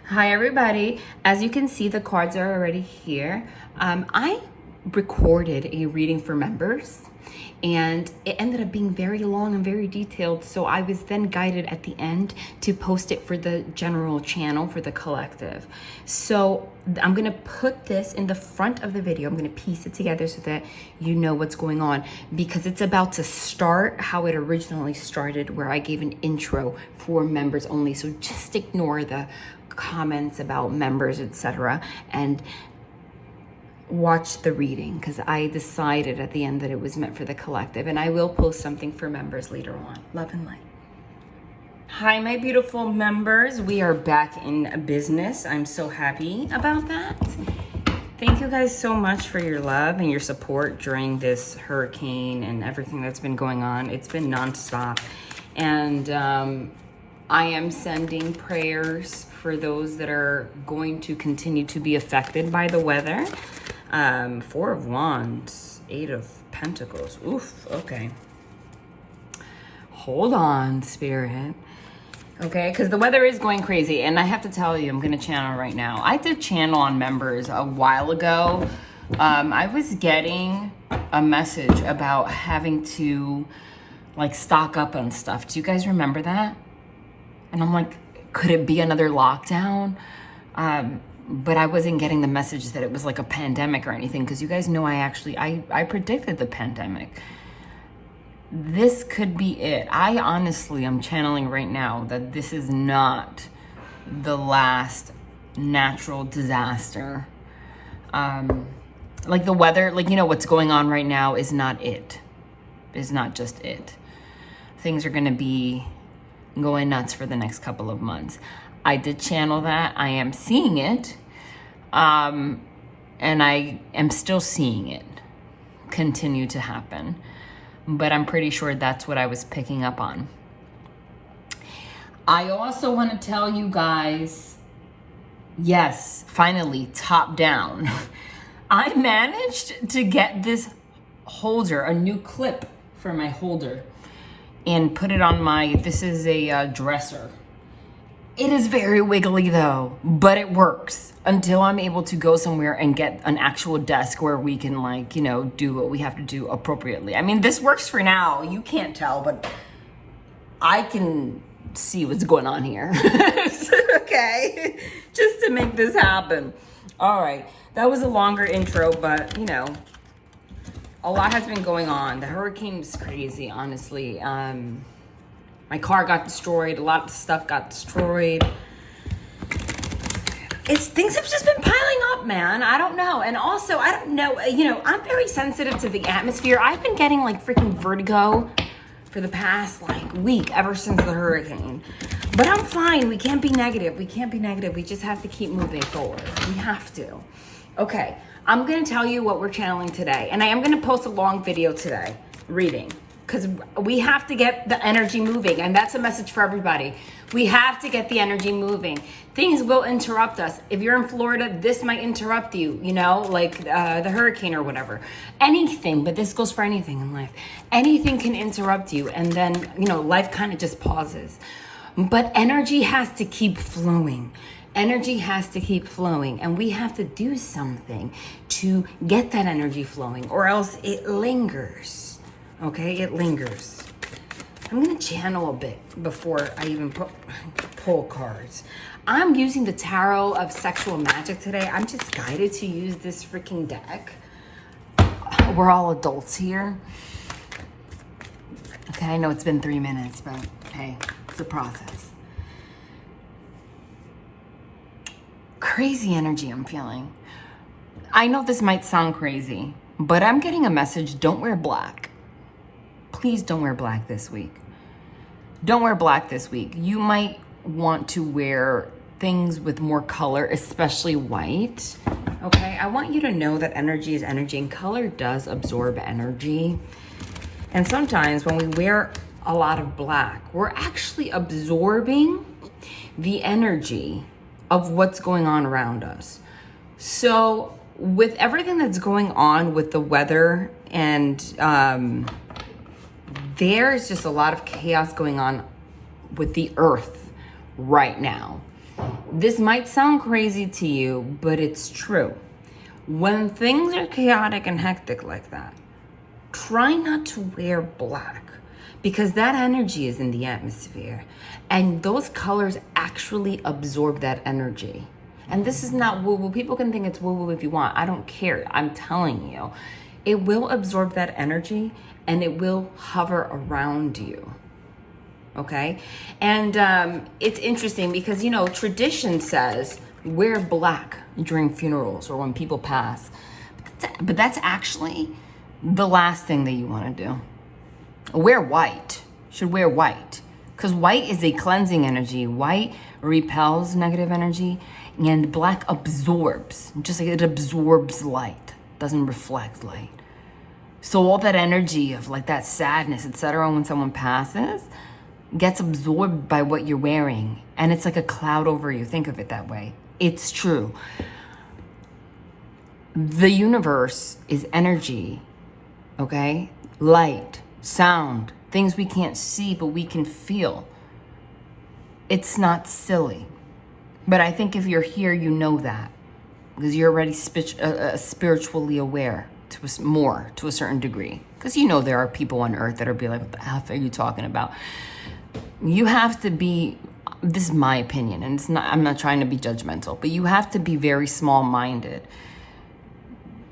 Hi everybody. As you can see, the cards are already here. I recorded a reading for members and it ended up being very long and very detailed. So I was then guided at the end to post it for the general channel for the collective. So I'm gonna put this in the front of the video. I'm gonna piece it together so that you know what's going on, because it's about to start how it originally started, where I gave an intro for members only. So just ignore the comments about members, etc., and watch the reading, because I decided at the end that it was meant for the collective, and I will post something for members later on. Love and light. Hi, my beautiful members. We are back in business. I'm so happy about that. Thank you guys so much for your love and your support during this hurricane and everything that's been going on. It's been nonstop, and I am sending prayers for those that are going to continue to be affected by the weather. Four of Wands, Eight of Pentacles. Oof, okay. Hold on, Spirit. Okay, because the weather is going crazy. And I have to tell you, I'm going to channel right now. I did channel on members a while ago. I was getting a message about having to like stock up on stuff. Do you guys remember that? And I'm like, could it be another lockdown? But I wasn't getting the message that it was like a pandemic or anything, because you guys know I predicted the pandemic. This could be it. I honestly am channeling right now that this is not the last natural disaster. Like the weather, like, you know, what's going on right now is not it. Is not just it. Things are going to be going nuts for the next couple of months. I did channel that. I am seeing it. And I am still seeing it continue to happen. But I'm pretty sure that's what I was picking up on. I also want to tell you guys, yes, finally, top down. I managed to get this holder, a new clip for my holder, and put it on my, this is a dresser. It is very wiggly though, but it works until I'm able to go somewhere and get an actual desk where we can, like, you know, do what we have to do appropriately. I mean, this works for now. You can't tell, but I can see what's going on here. Okay, just to make this happen. All right, that was a longer intro, but you know, a lot has been going on. The hurricane was crazy, honestly. My car got destroyed. A lot of stuff got destroyed. Things have just been piling up, man. I don't know. And also, I don't know, you know, I'm very sensitive to the atmosphere. I've been getting like freaking vertigo for the past like week, ever since the hurricane. But I'm fine. We can't be negative. We can't be negative. We just have to keep moving forward. We have to. Okay. I'm going to tell you what we're channeling today. And I am going to post a long video today, reading, because we have to get the energy moving. And that's a message for everybody. We have to get the energy moving. Things will interrupt us. If you're in Florida, this might interrupt you, you know, like the hurricane or whatever. Anything, but this goes for anything in life. Anything can interrupt you. And then, you know, life kind of just pauses. But energy has to keep flowing. Energy has to keep flowing, and we have to do something to get that energy flowing, or else it lingers. Okay, it lingers. I'm gonna channel a bit before I even pull cards. I'm using the Tarot of Sexual Magic today. I'm just guided to use this freaking deck. We're all adults here. Okay, I know it's been 3 minutes, but hey, it's a process. Crazy energy I'm feeling. I know this might sound crazy, but I'm getting a message: don't wear black. Please don't wear black this week. Don't wear black this week. You might want to wear things with more color, especially white. Okay, I want you to know that energy is energy, and color does absorb energy. And sometimes when we wear a lot of black, we're actually absorbing the energy of what's going on around us. So with everything that's going on with the weather, and there's just a lot of chaos going on with the earth right now. This might sound crazy to you, but it's true. When things are chaotic and hectic like that, try not to wear black, because that energy is in the atmosphere and those colors actually absorb that energy. And this is not woo-woo. People can think it's woo-woo if you want. I don't care. I'm telling you. It will absorb that energy and it will hover around you. Okay? And it's interesting because, you know, tradition says wear black during funerals or when people pass. But that's actually the last thing that you want to do. Wear white. Should wear white. Because white is a cleansing energy. White repels negative energy and black absorbs. Just like it absorbs light. Doesn't reflect light. So all that energy of like that sadness, etc., when someone passes, gets absorbed by what you're wearing. And it's like a cloud over you. Think of it that way. It's true. The universe is energy. Okay? Light, sound, things we can't see but we can feel. It's not silly. But I think if you're here, you know that. Because you're already spiritually aware to a certain degree. Because you know there are people on earth that are be like, what the F are you talking about? You have to be, this is my opinion, and it's not, I'm not trying to be judgmental, but you have to be very small-minded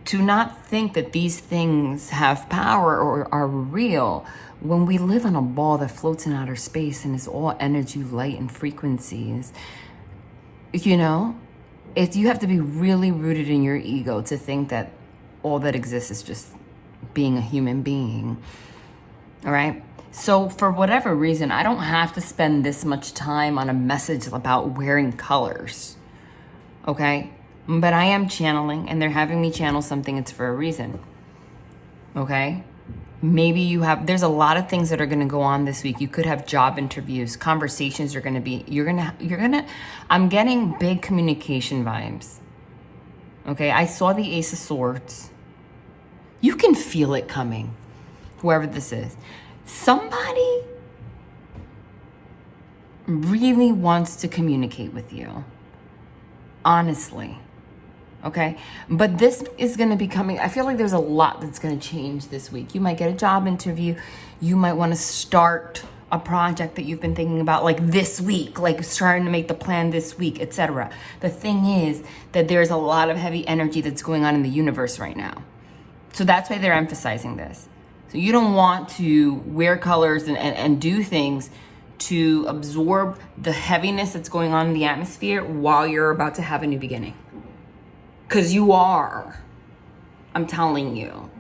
to not think that these things have power or are real when we live on a ball that floats in outer space and is all energy, light, and frequencies. You know, you have to be really rooted in your ego to think that all that exists is just being a human being. All right? So for whatever reason, I don't have to spend this much time on a message about wearing colors. Okay? But I am channeling, and they're having me channel something. It's for a reason. Okay? Maybe there's a lot of things that are going to go on this week. You could have job interviews, conversations are going to be, I'm getting big communication vibes. Okay? I saw the Ace of Swords. You can feel it coming, whoever this is. Somebody really wants to communicate with you. Honestly. Okay? But this is going to be coming. I feel like there's a lot that's going to change this week. You might get a job interview. You might want to start a project that you've been thinking about like this week, like starting to make the plan this week, etc. The thing is that there's a lot of heavy energy that's going on in the universe right now. So that's why they're emphasizing this. So you don't want to wear colors and do things to absorb the heaviness that's going on in the atmosphere while you're about to have a new beginning. Because you are. I'm telling you.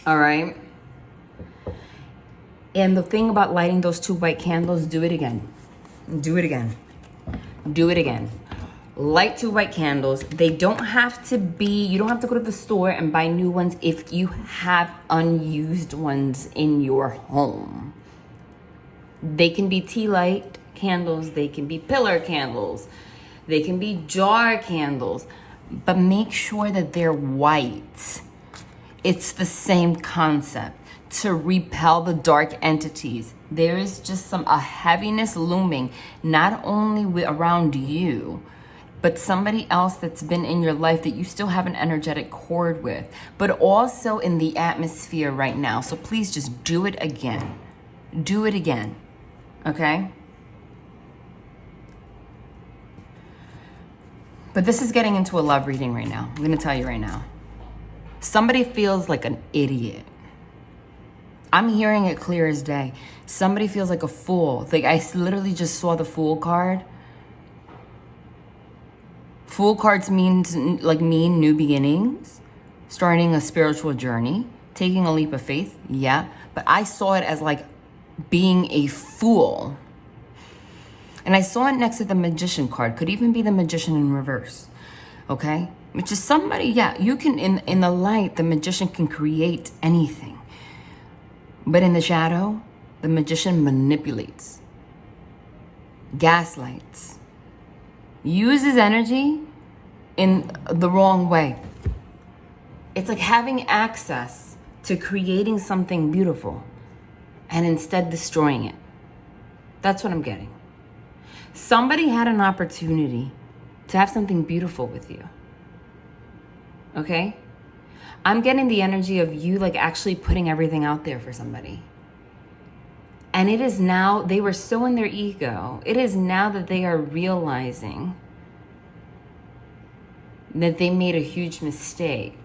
All right? And the thing about lighting those 2 white candles, do it again. Do it again. Do it again. Light 2 white candles. They don't have to be, you don't have to go to the store and buy new ones if you have unused ones in your home. They can be tea light candles. They can be pillar candles. They can be jar candles. But make sure that they're white. It's the same concept. To repel the dark entities. There is just a heaviness looming, not only around you, but somebody else that's been in your life that you still have an energetic cord with, but also in the atmosphere right now. So please just do it again. Do it again. Okay? But this is getting into a love reading right now. I'm going to tell you right now. Somebody feels like an idiot. I'm hearing it clear as day. Somebody feels like a fool. Like I literally just saw the Fool card. Fool cards mean new beginnings, starting a spiritual journey, taking a leap of faith. Yeah. But I saw it as like being a fool. And I saw it next to the Magician card. Could even be the Magician in reverse. Okay? Which is somebody, yeah, you can, in the light, the Magician can create anything. But in the shadow, the Magician manipulates, gaslights, uses energy in the wrong way. It's like having access to creating something beautiful and instead destroying it. That's what I'm getting. Somebody had an opportunity to have something beautiful with you. Okay? I'm getting the energy of you like actually putting everything out there for somebody. And it is now, they were so in their ego. It is now that they are realizing that they made a huge mistake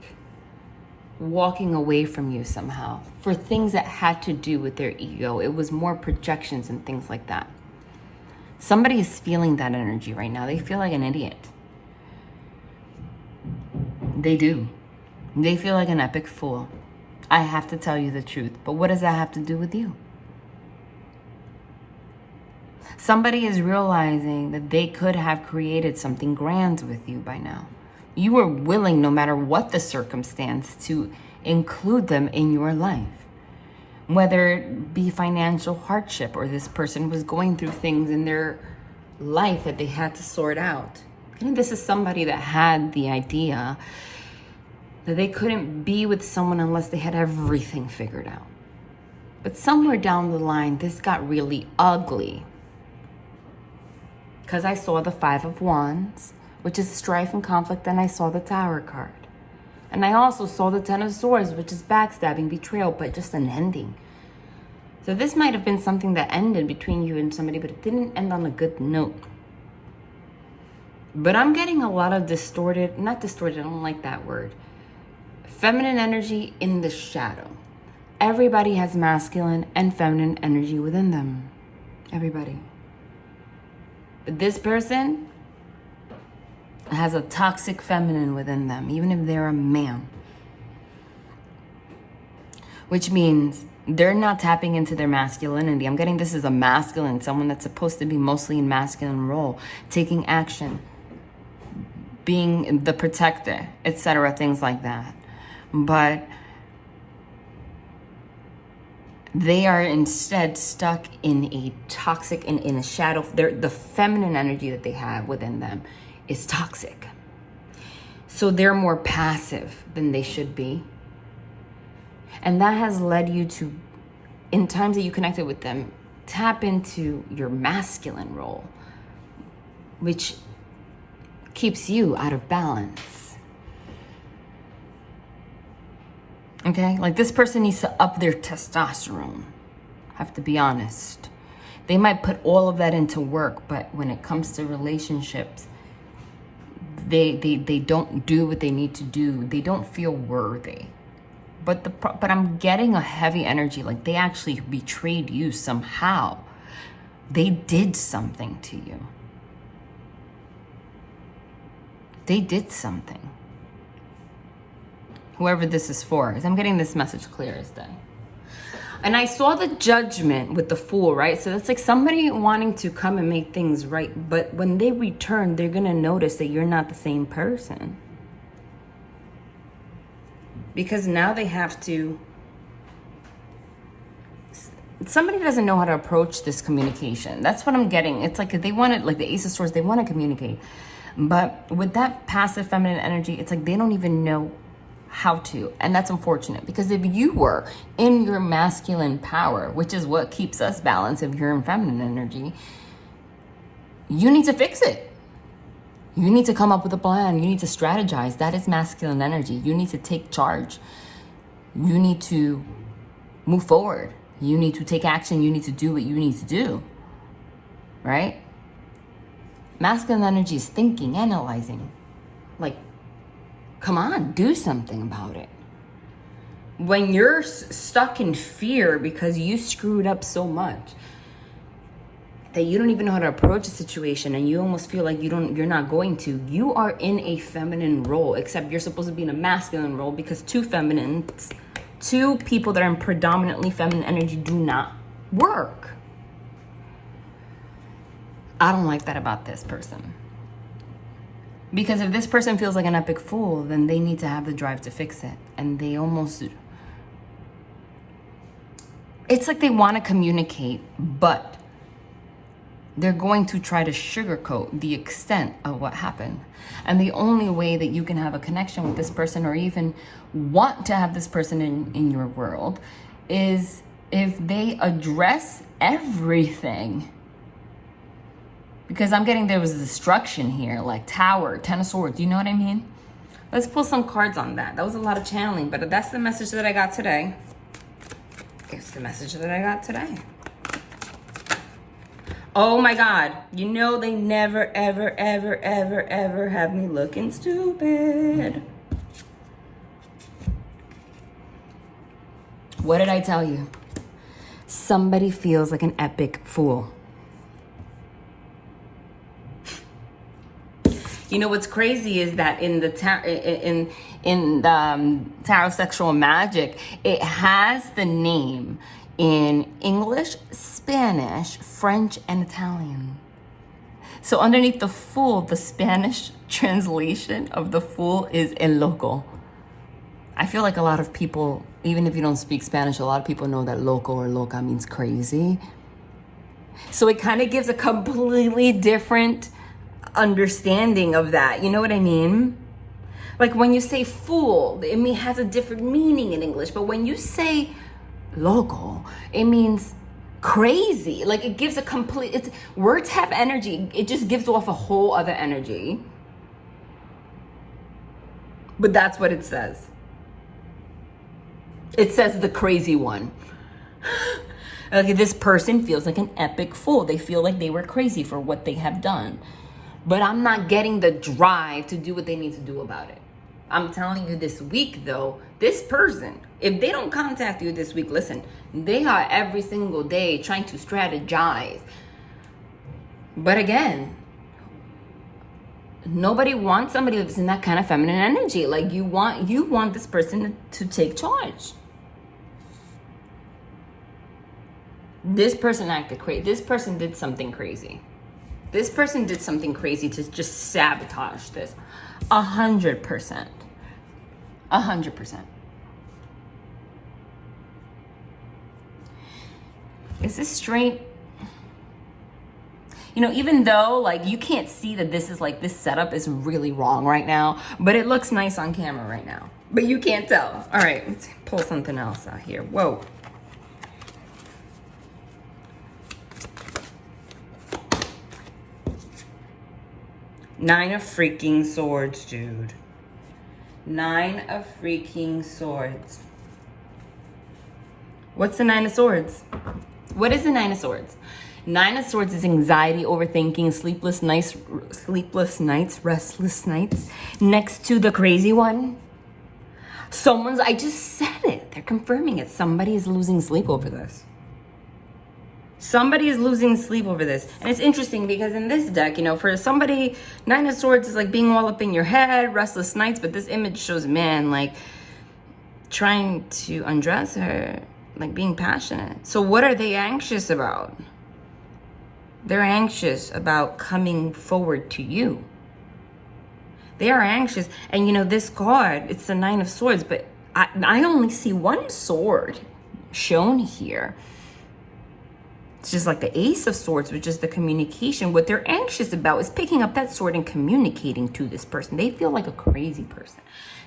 walking away from you somehow for things that had to do with their ego. It was more projections and things like that. Somebody is feeling that energy right now. They feel like an idiot. They do. They feel like an epic fool. I have to tell you the truth. But what does that have to do with you? Somebody is realizing that they could have created something grand with you by now. You were willing, no matter what the circumstance, to include them in your life. Whether it be financial hardship or this person was going through things in their life that they had to sort out. And this is somebody that had the idea that they couldn't be with someone unless they had everything figured out. But somewhere down the line, this got really ugly. Because I saw the Five of Wands, which is strife and conflict, and I saw the Tower card. And I also saw the Ten of Swords, which is backstabbing, betrayal, but just an ending. So this might have been something that ended between you and somebody, but it didn't end on a good note. But I'm getting a lot of not distorted, I don't like that word. Feminine energy in the shadow. Everybody has masculine and feminine energy within them. Everybody. But this person has a toxic feminine within them, even if they're a man. Which means they're not tapping into their masculinity. I'm getting this as a masculine, someone that's supposed to be mostly in masculine role, taking action, being the protector, etc., things like that. But they are instead stuck in a toxic and in a shadow. The feminine energy that they have within them is toxic. So they're more passive than they should be. And that has led you to, in times that you connected with them, tap into your masculine role, which keeps you out of balance. Okay? Like this person needs to up their testosterone. I have to be honest. They might put all of that into work, but when it comes to relationships, they don't do what they need to do. They don't feel worthy. But I'm getting a heavy energy, like they actually betrayed you somehow. They did something to you. They did something. Whoever this is for, as I'm getting this message clear as day. And I saw the Judgment with the Fool, right? So that's like somebody wanting to come and make things right. But when they return, they're going to notice that you're not the same person. Because now they have to... Somebody doesn't know how to approach this communication. That's what I'm getting. It's like they want it, like the Ace of Swords, they want to communicate. But with that passive feminine energy, it's like they don't even know how to. And that's unfortunate, because if you were in your masculine power, which is what keeps us balanced, if you're in feminine energy, you need to fix it. You need to come up with a plan. You need to strategize. That is masculine energy. You need to take charge. You need to move forward. You need to take action. You need to do what you need to do. Right? Masculine energy is thinking, analyzing. Like, come on, do something about it. When you're stuck in fear because you screwed up so much that you don't even know how to approach a situation, and you almost feel like you're not going to, you are in a feminine role, except you're supposed to be in a masculine role, because two people that are in predominantly feminine energy do not work. I don't like that about this person. Because if this person feels like an epic fool, then they need to have the drive to fix it. And they almost... It's like they want to communicate, but they're going to try to sugarcoat the extent of what happened. And the only way that you can have a connection with this person, or even want to have this person in your world, is if they address everything Because I'm getting there was destruction here, like Tower, Ten of Swords. You know what I mean? Let's pull some cards on that. That was a lot of channeling, but that's the message that I got today. It's the message that I got today. Oh my God. You know they never, ever, ever, ever, ever have me looking stupid. What did I tell you? Somebody feels like an epic fool. You know what's crazy is that in the Tarot Sexual Magic, it has the name in English, Spanish, French, and Italian. So underneath the Fool, the Spanish translation of the Fool is El Loco. I feel like a lot of people, even if you don't speak Spanish, a lot of people know that loco or loca means crazy. So it kind of gives a completely different understanding of that. You know what I mean? Like when you say fool, it has a different meaning in English. But when you say loco, it means crazy. Like it gives a complete, words have energy. It just gives off a whole other energy. But that's what it says. It says the crazy one. Like this person feels like an epic fool. They feel like they were crazy for what they have done. But I'm not getting the drive to do what they need to do about it. I'm telling you this week though, this person, if they don't contact you this week, listen, they are every single day trying to strategize. But again, nobody wants somebody that's in that kind of feminine energy. Like you want this person to take charge. This person acted crazy. This person did something crazy. This person did something crazy to just sabotage this. 100%. 100%. Is this straight? You know, even though like you can't see that this is like, this setup is really wrong right now, but it looks nice on camera right now. But you can't tell. All right, let's pull something else out here. Whoa. Nine of freaking swords, dude. Nine of freaking swords. What's the Nine of Swords? What is the Nine of Swords? Nine of Swords is anxiety, overthinking, sleepless nights, restless nights. Next to the crazy one. I just said it. They're confirming it. Somebody is losing sleep over this. Somebody is losing sleep over this. And it's interesting because in this deck, you know, for somebody, Nine of Swords is like being all up in your head, restless nights, but this image shows a man like trying to undress her, like being passionate. So what are they anxious about? They're anxious about coming forward to you. They are anxious. And you know, this card, it's the Nine of Swords, but I only see one sword shown here. It's just like the Ace of Swords, which is the communication. What they're anxious about is picking up that sword and communicating to this person. They feel like a crazy person.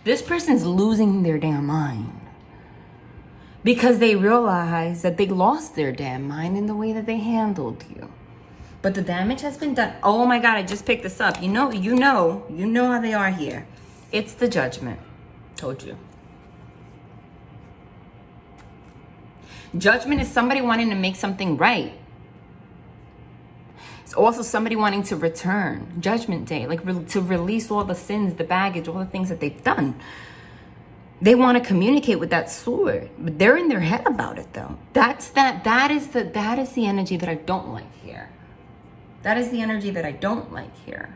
This person's losing their damn mind because they realize that they lost their damn mind in the way that they handled you. But the damage has been done. Oh my God, I just picked this up. You know how they are here. It's the Judgment. Told you. Judgment is somebody wanting to make something right. It's also somebody wanting to return. Judgment Day, like to release all the sins, the baggage, all the things that they've done. They want to communicate with that sword, but they're in their head about it though. That is the energy that I don't like here. That is the energy that I don't like here.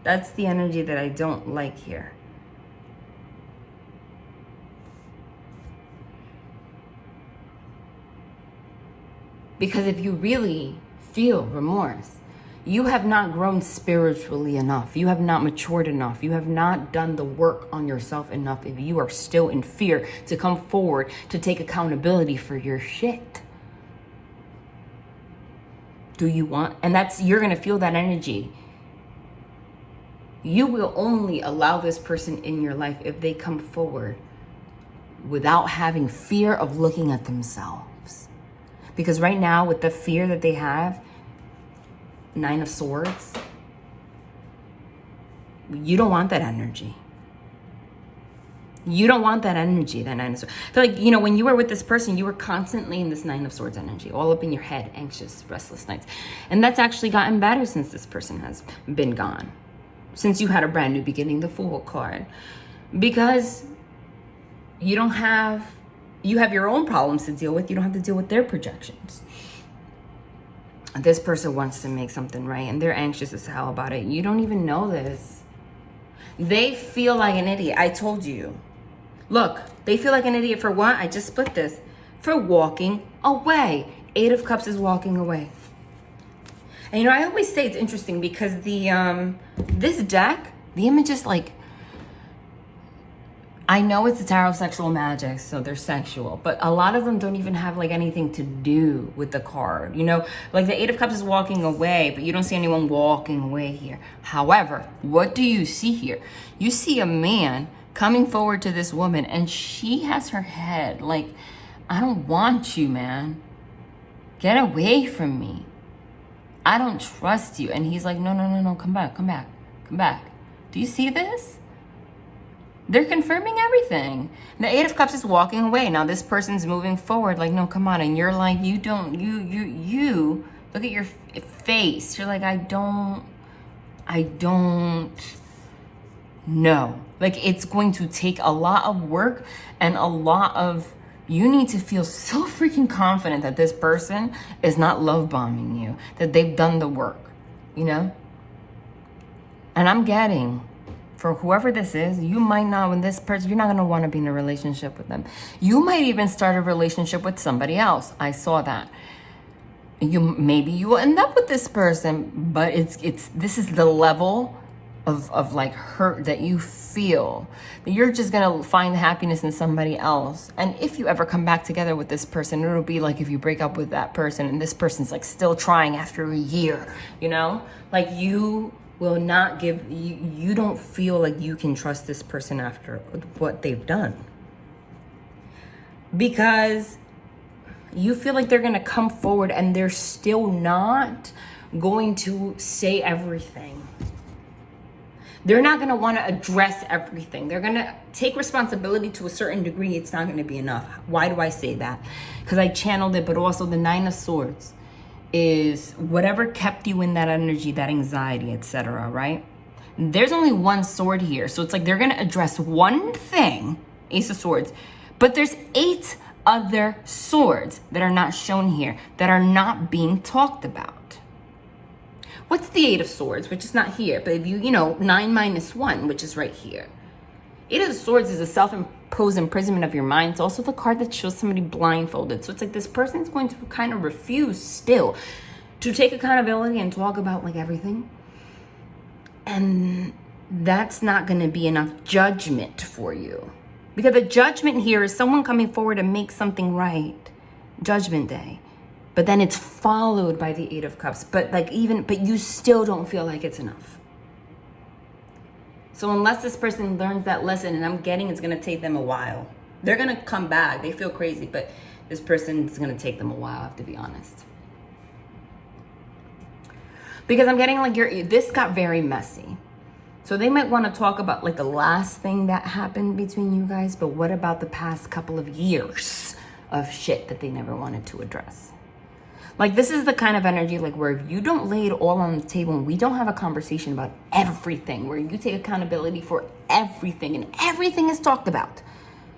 That's the energy that I don't like here. Because if you really feel remorse, you have not grown spiritually enough. You have not matured enough. You have not done the work on yourself enough if you are still in fear to come forward to take accountability for your shit. Do you want? And you're going to feel that energy. You will only allow this person in your life if they come forward without having fear of looking at themselves. Because right now, with the fear that they have, Nine of Swords. You don't want that energy. You don't want that energy, that Nine of Swords. I feel like, you know, when you were with this person, you were constantly in this Nine of Swords energy, all up in your head, anxious, restless nights. And that's actually gotten better since this person has been gone. Since you had a brand new beginning, the Fool card. Because you have your own problems to deal with. You don't have to deal with their projections. This person wants to make something right, and they're anxious as hell about it. You don't even know this. They feel like an idiot. I told you. Look, they feel like an idiot for what? I just split this. For walking away. Eight of Cups is walking away. And you know, I always say it's interesting because this deck, the image is like, I know it's a tarot of sexual magic, so they're sexual, but a lot of them don't even have like anything to do with the card. You know, like the Eight of Cups is walking away, but you don't see anyone walking away here. However, what do you see here? You see a man coming forward to this woman, and she has her head like, I don't want you, man. Get away from me. I don't trust you. And he's like, no, come back. Do you see this? They're confirming everything. The Eight of Cups is walking away. Now this person's moving forward like, no, come on. And you're like, you look at your face. You're like, I don't know. Like, it's going to take a lot of work and a lot of, you need to feel so freaking confident that this person is not love bombing you, that they've done the work, you know? And I'm getting, for whoever this is, you might not, when this person, you're not going to want to be in a relationship with them. You might even start a relationship with somebody else. I saw that. Maybe you will end up with this person, but this is the level of like hurt that you feel, that you're just gonna find happiness in somebody else. And if you ever come back together with this person, it'll be like if you break up with that person and this person's like still trying after a year, you know? Like, you will not give, you don't feel like you can trust this person after what they've done, because you feel like they're gonna come forward and they're still not going to say everything. They're not going to want to address everything. They're going to take responsibility to a certain degree. It's not going to be enough. Why do I say that? Because I channeled it, but also the Nine of Swords is whatever kept you in that energy, that anxiety, etc., right? There's only one sword here. So it's like they're going to address one thing, Ace of Swords, but there's 8 other swords that are not shown here, that are not being talked about. What's the Eight of Swords, which is not here, but if you know, 9 minus 1, which is right here. Eight of Swords is a self-imposed imprisonment of your mind. It's also the card that shows somebody blindfolded. So it's like this person's going to kind of refuse still to take accountability and talk about like everything. And that's not going to be enough judgment for you. Because the judgment here is someone coming forward to make something right. Judgment Day. But then it's followed by the Eight of Cups. But you still don't feel like it's enough. So unless this person learns that lesson, and I'm getting it's going to take them a while. They're going to come back. They feel crazy, but this person is going to take them a while, I have to be honest. Because I'm getting like this got very messy. So they might want to talk about like the last thing that happened between you guys, but what about the past couple of years of shit that they never wanted to address? Like, this is the kind of energy like where if you don't lay it all on the table and we don't have a conversation about everything, where you take accountability for everything and everything is talked about.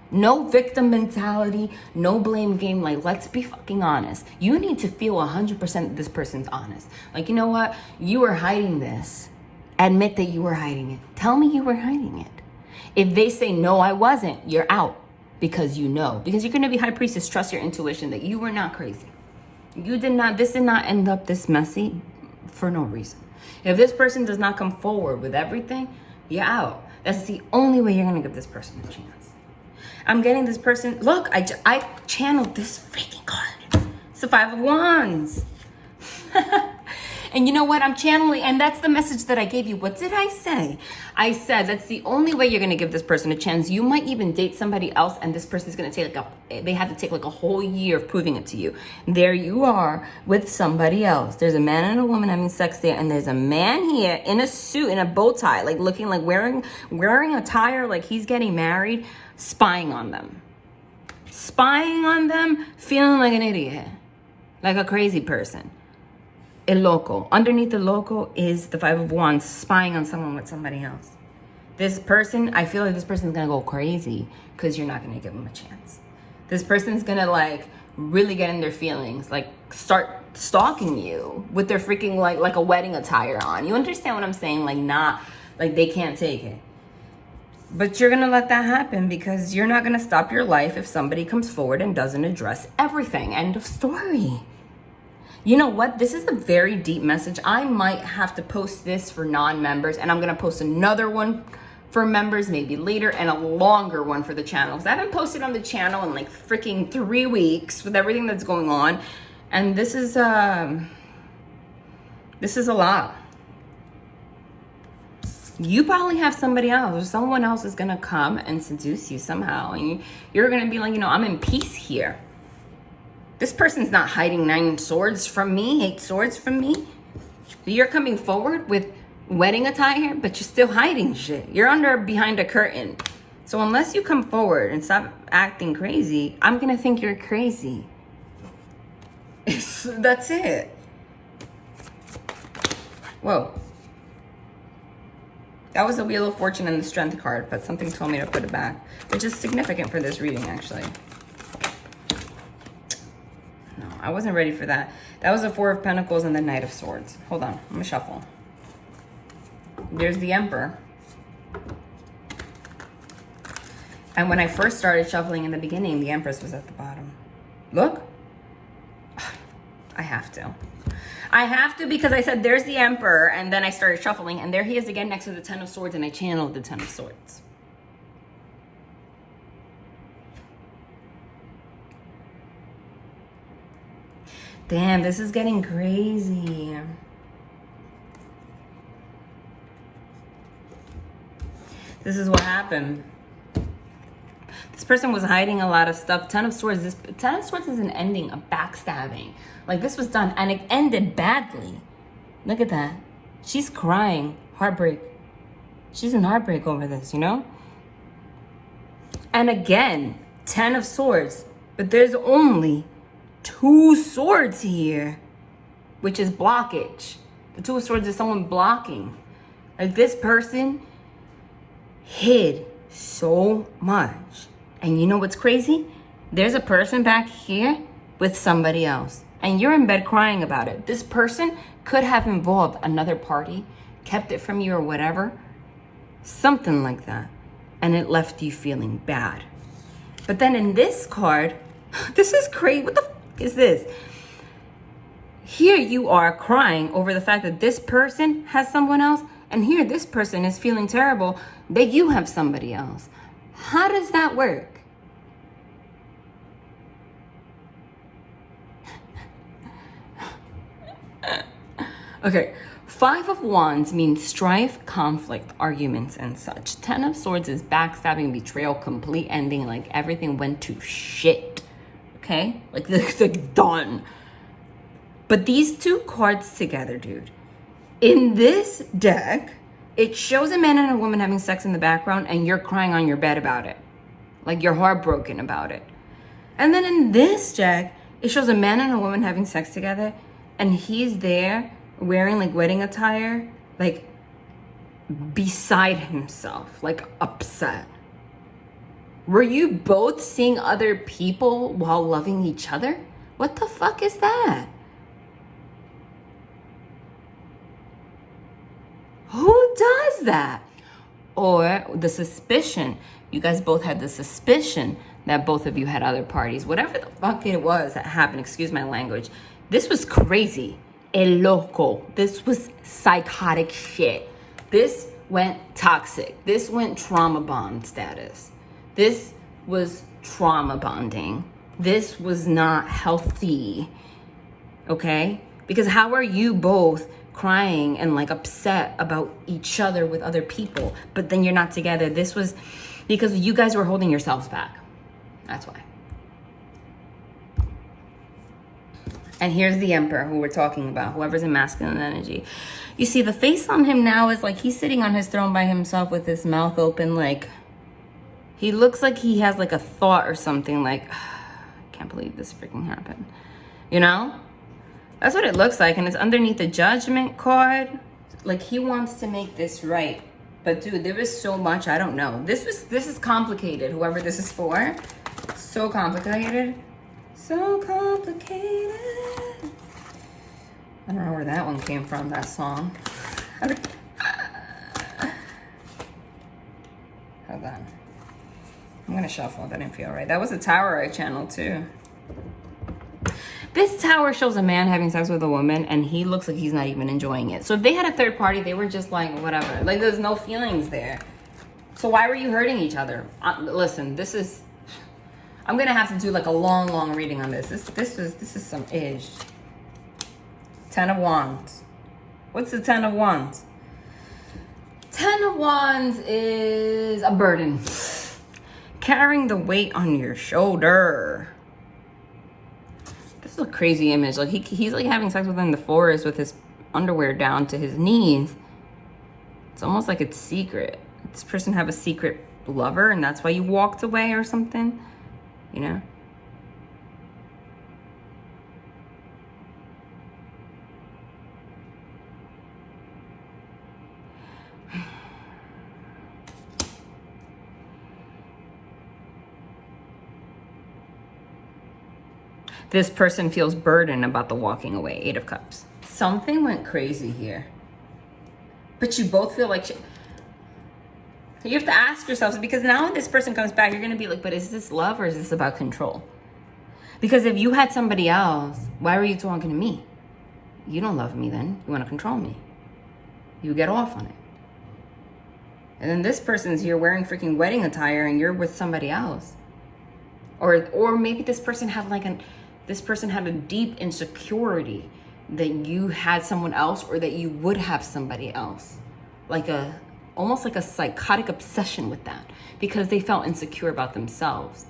No victim mentality, no blame game. Like, let's be fucking honest. You need to feel 100% that this person's honest. Like, you know what? You were hiding this. Admit that you were hiding it. Tell me you were hiding it. If they say, no, I wasn't, you're out. Because you know. Because you're going to be High Priestess. Trust your intuition that you were not crazy. This did not end up this messy for no reason. If this person does not come forward with everything, you're out. That's the only way you're going to give this person a chance. I'm getting this person. Look, I channeled this freaking card. It's the Five of Wands. And And you know what? I'm channeling, and that's the message that I gave you. What did I say? I said that's the only way you're going to give this person a chance. You might even date somebody else, and this person's going to take they have to take like a whole year of proving it to you. There you are with somebody else. There's a man and a woman having sex there, and there's a man here in a suit, in a bow tie, like looking like wearing attire like he's getting married, spying on them. Spying on them, feeling like an idiot, like a crazy person. El loco. Underneath the loco is the Five of Wands, spying on someone with somebody else. This person, I feel like this person's gonna go crazy because you're not gonna give them a chance. This person's gonna like really get in their feelings, like start stalking you with their freaking like a wedding attire on. You understand what I'm saying? Like not, like they can't take it. But you're gonna let that happen because you're not gonna stop your life if somebody comes forward and doesn't address everything. End of story. You know what? This is a very deep message. I might have to post this for non-members, and I'm gonna post another one for members maybe later, and a longer one for the channel. Because I haven't posted on the channel in like freaking 3 weeks with everything that's going on. And this is a lot. You probably have somebody else, or someone else is gonna come and seduce you somehow, and you're gonna be like, you know, I'm in peace here. This person's not hiding 9 swords from me, 8 swords from me. You're coming forward with wedding attire, but you're still hiding shit. You're behind a curtain. So unless you come forward and stop acting crazy, I'm gonna think you're crazy. That's it. Whoa. That was the Wheel of Fortune and the Strength card, but something told me to put it back, which is significant for this reading, actually. No, I wasn't ready for that. That was the Four of Pentacles and the Knight of Swords. Hold on, I'm gonna shuffle. There's the Emperor. And when I first started shuffling in the beginning, the Empress was at the bottom. Look. I have to. I have to because I said there's the Emperor, and then I started shuffling, and there he is again next to the Ten of Swords, and I channeled the Ten of Swords. Damn, this is getting crazy. This is what happened. This person was hiding a lot of stuff. Ten of Swords. This Ten of Swords is an ending, a backstabbing. Like this was done and it ended badly. Look at that. She's crying. Heartbreak. She's in heartbreak over this, you know? And again, Ten of Swords. But there's only 2 swords here, which is blockage. The Two of Swords is someone blocking. Like this person hid so much. And you know what's crazy? There's a person back here with somebody else. And you're in bed crying about it. This person could have involved another party, kept it from you or whatever. Something like that. And it left you feeling bad. But then in this card, this is crazy. What the f is this? Here you are crying over the fact that this person has someone else. And here this person is feeling terrible that you have somebody else. How does that work? Okay, Five of Wands means strife, conflict, arguments, and such. Ten of Swords is backstabbing, betrayal, complete ending, like everything went to shit. Okay? Like, done. But these 2 cards together, dude. In this deck, it shows a man and a woman having sex in the background, and you're crying on your bed about it. Like, you're heartbroken about it. And then in this deck, it shows a man and a woman having sex together, and he's there wearing like wedding attire, like beside himself, like upset. Were you both seeing other people while loving each other? What the fuck is that? Who does that? Or the suspicion, you guys both had the suspicion that both of you had other parties. Whatever the fuck it was that happened, excuse my language. This was crazy. El loco. This was psychotic shit. This went toxic. This went trauma bond status. This was trauma bonding. This was not healthy. Okay? Because how are you both crying and like upset about each other with other people, but then you're not together. This was because you guys were holding yourselves back. That's why. And here's the Emperor who we're talking about, whoever's in masculine energy. You see, the face on him now is like he's sitting on his throne by himself with his mouth open. Like, he looks like he has like a thought or something like, I can't believe this freaking happened. You know? That's what it looks like. And it's underneath the Judgment card. Like, he wants to make this right. But dude, there is so much, I don't know. This is complicated, whoever this is for. So complicated. So complicated. I don't know where that one came from, that song. Hold on. I'm gonna shuffle. That didn't feel right. That was a Tower I channeled too. This Tower shows a man having sex with a woman and he looks like he's not even enjoying it. So if they had a third party, they were just like, whatever. Like, there's no feelings there. So why were you hurting each other? Listen, this is... I'm gonna have to do like a long reading on this. This is some ish. 10 of Wands. What's the 10 of Wands? 10 of Wands is a burden. Carrying the weight on your shoulder. This is a crazy image. Like he's like having sex within the forest with his underwear down to his knees. It's almost like it's secret. This person have a secret lover and that's why you walked away or something, you know? This person feels burdened about the walking away. 8 of Cups. Something went crazy here. But you both feel like... You have to ask yourselves, because now when this person comes back, you're going to be like, but is this love or is this about control? Because if you had somebody else, why were you talking to me? You don't love me then. You want to control me. You get off on it. And then this person's here wearing freaking wedding attire and you're with somebody else. Or maybe this person had like this person had a deep insecurity that you had someone else or that you would have somebody else. Like almost like a psychotic obsession with that because they felt insecure about themselves.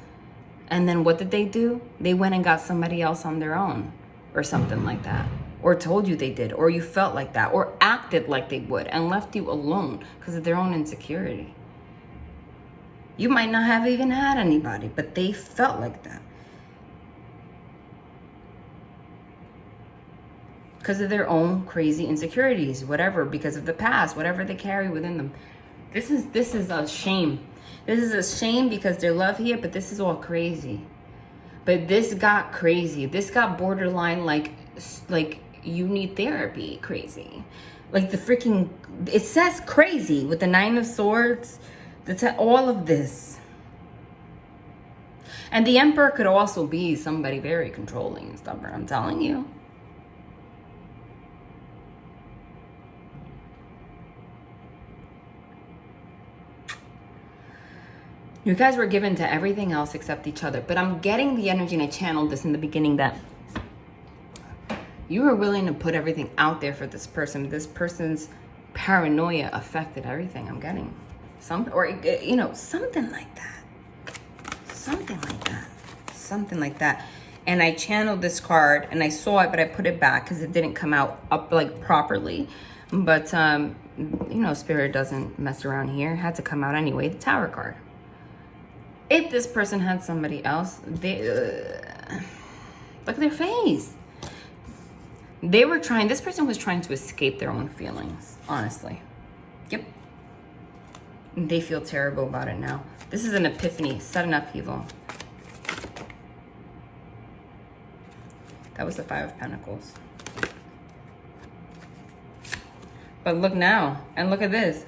And then what did they do? They went and got somebody else on their own or something like that. Or told you they did, or you felt like that, or acted like they would and left you alone because of their own insecurity. You might not have even had anybody, but they felt like that. Because of their own crazy insecurities, whatever, because of the past, whatever they carry within them. This is a shame. This is a shame because there's love here, but this is all crazy. But this got crazy. This got borderline like you need therapy crazy. Like the freaking, it says crazy with the 9 of Swords, all of this. And the Emperor could also be somebody very controlling and stubborn, I'm telling you. You guys were given to everything else except each other. But I'm getting the energy, and I channeled this in the beginning, that you were willing to put everything out there for this person. This person's paranoia affected everything. I'm getting something like that. Something like that. And I channeled this card, and I saw it, but I put it back because it didn't come out up like properly. But Spirit doesn't mess around here. It had to come out anyway. The Tower card. If this person had somebody else, look at their face. This person was trying to escape their own feelings, honestly. Yep. They feel terrible about it now. This is an epiphany, sudden upheaval. That was the 5 of Pentacles. But look now, and look at this.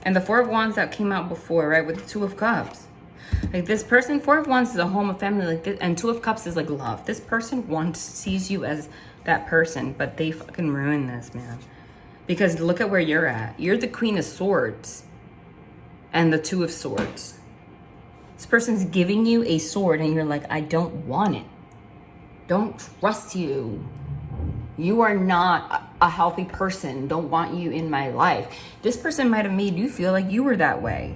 And the 4 of Wands that came out before, right, with the 2 of Cups. Like this person, 4 of Wands is a home, a family, like this, and 2 of Cups is like love. This person sees you as that person, but they fucking ruin this, man. Because look at where you're at. You're the Queen of Swords and the 2 of Swords. This person's giving you a sword and you're like, I don't want it. Don't trust you. You are not a healthy person. Don't want you in my life. This person might have made you feel like you were that way.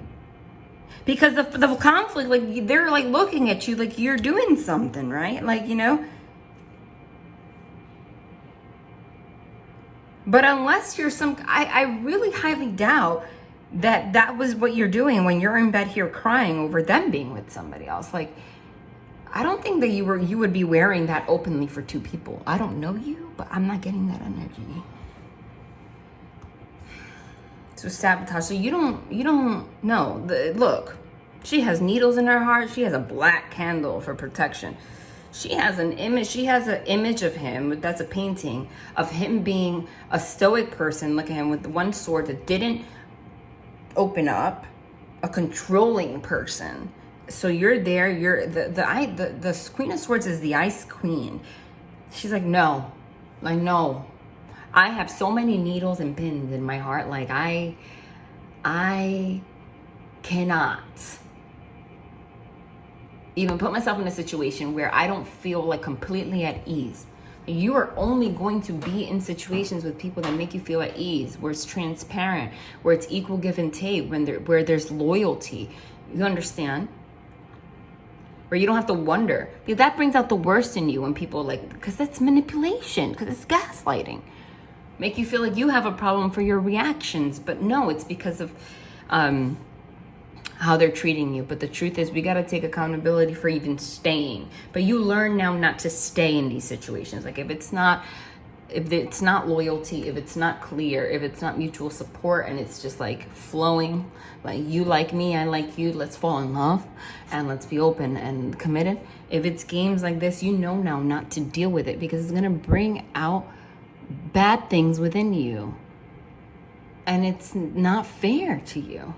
Because the conflict, like, they're like looking at you like you're doing something, right? Like, you know. But unless you're I really highly doubt that that was what you're doing when you're in bed here crying over them being with somebody else. Like, I don't think that you would be wearing that openly for two people. I don't know you, but I'm not getting that energy. So sabotage. So you don't know. Look, she has needles in her heart. She has a black candle for protection. She has an image. She has an image of him. That's a painting of him being a stoic person. Look at him with one sword that didn't open up. A controlling person. So you're there. You're the Queen of Swords is the Ice Queen. She's like, no, like, no. I have so many needles and pins in my heart. Like, I cannot even put myself in a situation where I don't feel like completely at ease. You are only going to be in situations with people that make you feel at ease, where it's transparent, where it's equal give and take, where there's loyalty. You understand? Where you don't have to wonder. Because that brings out the worst in you when people because that's manipulation, because it's gaslighting. Make you feel like you have a problem for your reactions, but no, it's because of how they're treating you. But the truth is, we got to take accountability for even staying. But you learn now not to stay in these situations. Like, if it's not loyalty, if it's not clear, if it's not mutual support, and it's just like flowing, like you like me, I like you, let's fall in love and let's be open and committed. If it's games like this, you know now not to deal with it, because it's going to bring out bad things within you. And it's not fair to you.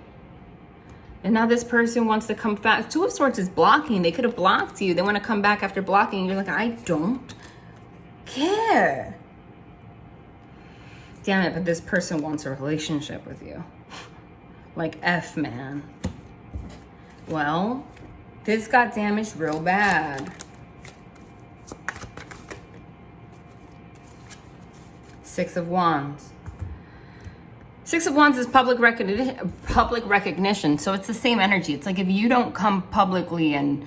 And now this person wants to come back. Two of Swords is blocking. They could have blocked you. They want to come back after blocking. You're like, I don't care. Damn it, but this person wants a relationship with you. Like, F, man. Well, this got damaged real bad. Six of Wands. Six of Wands is public recognition. So it's the same energy. It's like, if you don't come publicly and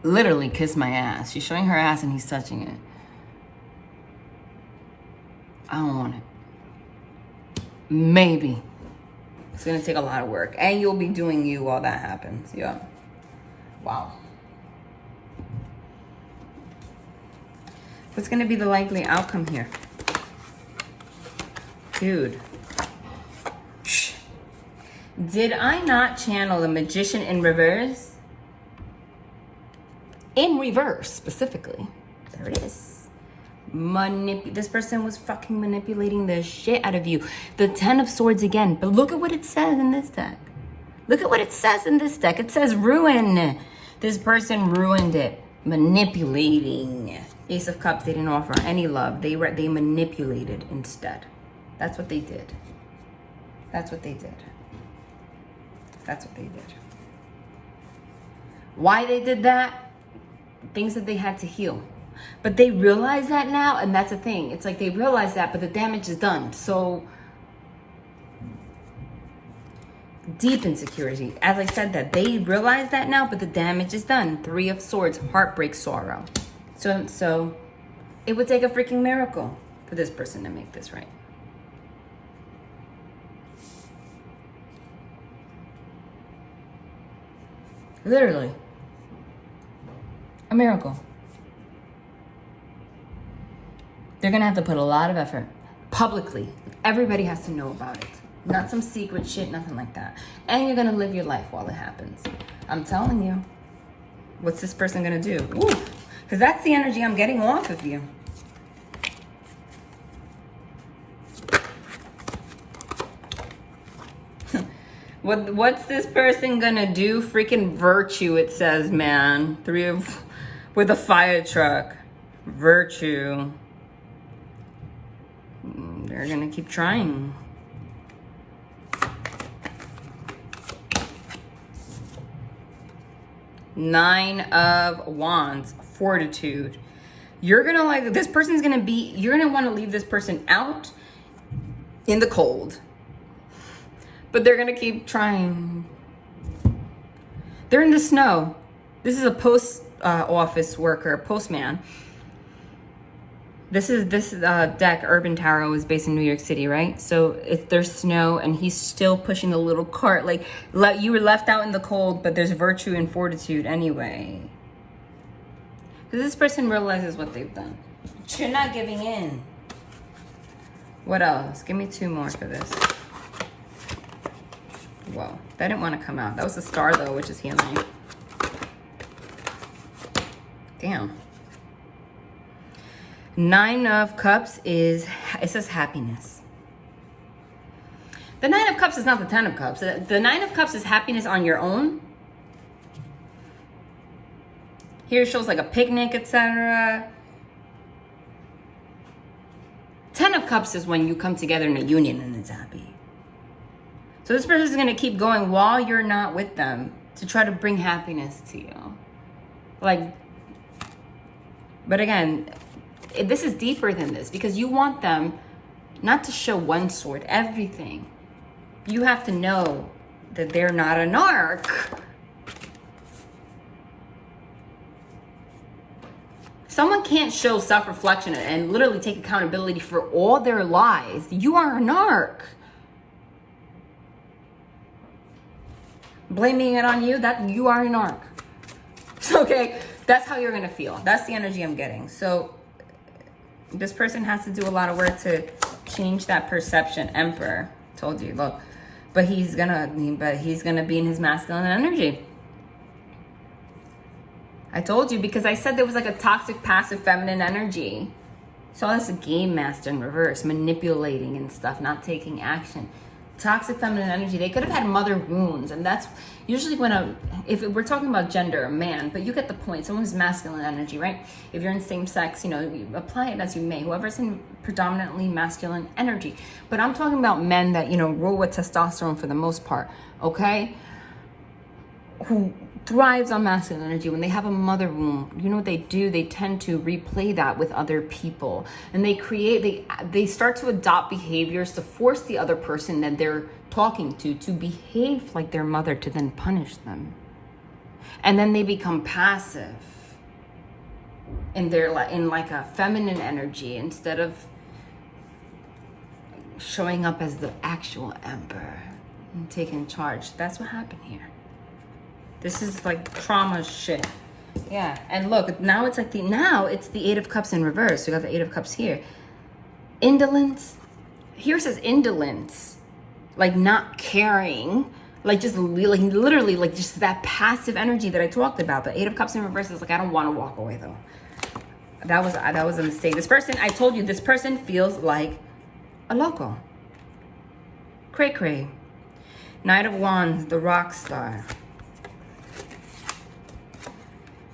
literally kiss my ass. She's showing her ass and he's touching it. I don't want it. Maybe. It's going to take a lot of work. And you'll be doing you while that happens. Yeah. Wow. What's going to be the likely outcome here? Dude. Shh. Did I not channel the Magician in reverse? In reverse, specifically. There it is. This person was fucking manipulating the shit out of you. The Ten of Swords again. But look at what it says in this deck. Look at what it says in this deck. It says ruin. This person ruined it. Manipulating. Ace of Cups, they didn't offer any love. They manipulated instead. That's what they did. That's what they did. That's what they did. Why they did that? Things that they had to heal. But they realize that now, and that's the thing. It's like they realize that, but the damage is done. So, deep insecurity. As I said that, they realize that now, but the damage is done. Three of Swords, heartbreak, sorrow. So it would take a freaking miracle for this person to make this right. Literally. A miracle. They're going to have to put a lot of effort publicly. Everybody has to know about it. Not some secret shit, nothing like that. And you're going to live your life while it happens. I'm telling you. What's this person going to do? Ooh. Because that's the energy I'm getting off of you. What's this person gonna do? Freaking virtue, it says, man. With a fire truck. Virtue. They're gonna keep trying. Nine of Wands, fortitude. You're gonna like, this person's gonna be, you're gonna wanna leave this person out in the cold. But they're gonna keep trying. They're in the snow. This is a post office worker, postman. This deck, Urban Tarot, is based in New York City, right? So if there's snow and he's still pushing the little cart, like you were left out in the cold, but there's virtue and fortitude anyway. Because this person realizes what they've done. You're not giving in. What else? Give me two more for this. Whoa, that didn't want to come out. That was a star though, which is healing. Damn. Nine of Cups it says happiness. The Nine of Cups is not the Ten of Cups. The Nine of Cups is happiness on your own. Here it shows like a picnic, etc. Ten of Cups is when you come together in a union and it's happy. So this person is going to keep going while you're not with them to try to bring happiness to you. Like, but again, this is deeper than this because you want them not to show one sword, everything. You have to know that they're not a narc. Someone can't show self-reflection and literally take accountability for all their lies. You are a narc. Blaming it on you, that you are a narc. Okay, that's how you're gonna feel. That's the energy I'm getting. So this person has to do a lot of work to change that perception. Emperor, told you, look, but he's gonna be in his masculine energy. I told you because I said there was like a toxic, passive, feminine energy. So that's a game master in reverse, manipulating and stuff, not taking action. Toxic feminine energy. They could have had mother wounds, and that's usually when if we're talking about gender, a man, but you get the point. Someone's masculine energy, right? If you're in same sex, you apply it as you may. Whoever's in predominantly masculine energy, but I'm talking about men that rule with testosterone for the most part. Okay, who thrives on masculine energy. When they have a mother wound, you know what they do? They tend to replay that with other people, and they start to adopt behaviors to force the other person that they're talking to behave like their mother, to then punish them. And then they become passive in like a feminine energy instead of showing up as the actual emperor and taking charge. That's what happened here. This is like trauma shit. Yeah, and look, now it's the Eight of Cups in reverse. We got the Eight of Cups here. Indolence. Here it says indolence. Like not caring. Like just literally like just that passive energy that I talked about. The Eight of Cups in reverse is like, I don't want to walk away though. That was a mistake. This person, I told you, this person feels like a loco. Cray cray. Knight of Wands, the rock star.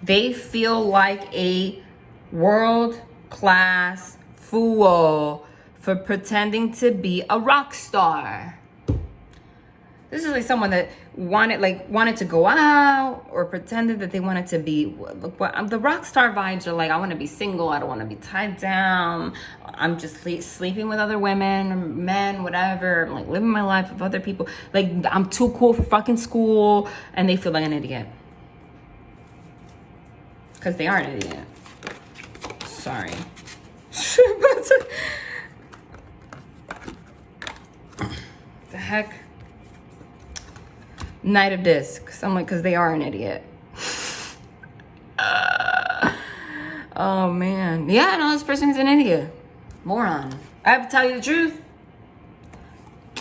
They feel like a world-class fool for pretending to be a rock star. This is like someone that wanted to go out or pretended that they wanted to be. The rock star vibes are like, I want to be single. I don't want to be tied down. I'm just sleeping with other women or men, whatever. I'm like living my life with other people. Like I'm too cool for fucking school, and they feel like an idiot. Because they are an idiot. Sorry. The heck? Knight of Discs. I'm like, because they are an idiot. Oh, man. Yeah, no, this person's an idiot. Moron. I have to tell you the truth.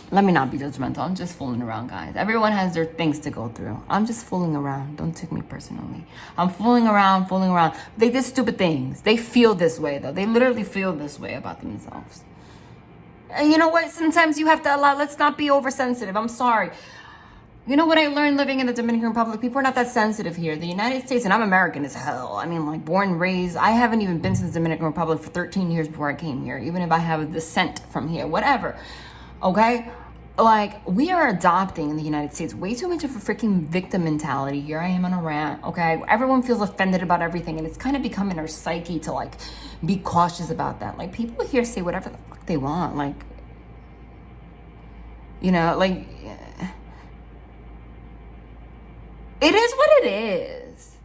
Let me not be judgmental. I'm just fooling around, guys. Everyone has their things to go through. I'm just fooling around. Don't take me personally. I'm fooling around. They did stupid things. They feel this way, though. They literally feel this way about themselves. And you know what? Sometimes you have to allow. Let's not be oversensitive. I'm sorry. You know what I learned living in the Dominican Republic? People are not that sensitive here. The United States, and I'm American as hell. I mean, like born and raised. I haven't even been since the Dominican Republic for 13 years before I came here. Even if I have a descent from here, whatever. Okay? like, we are adopting in the United States way too much of a freaking victim mentality. Here I am on a rant, okay? Everyone feels offended about everything, and it's kind of becoming our psyche to, like, be cautious about that. Like, people here say whatever the fuck they want. Like, you know, like, it is what it is.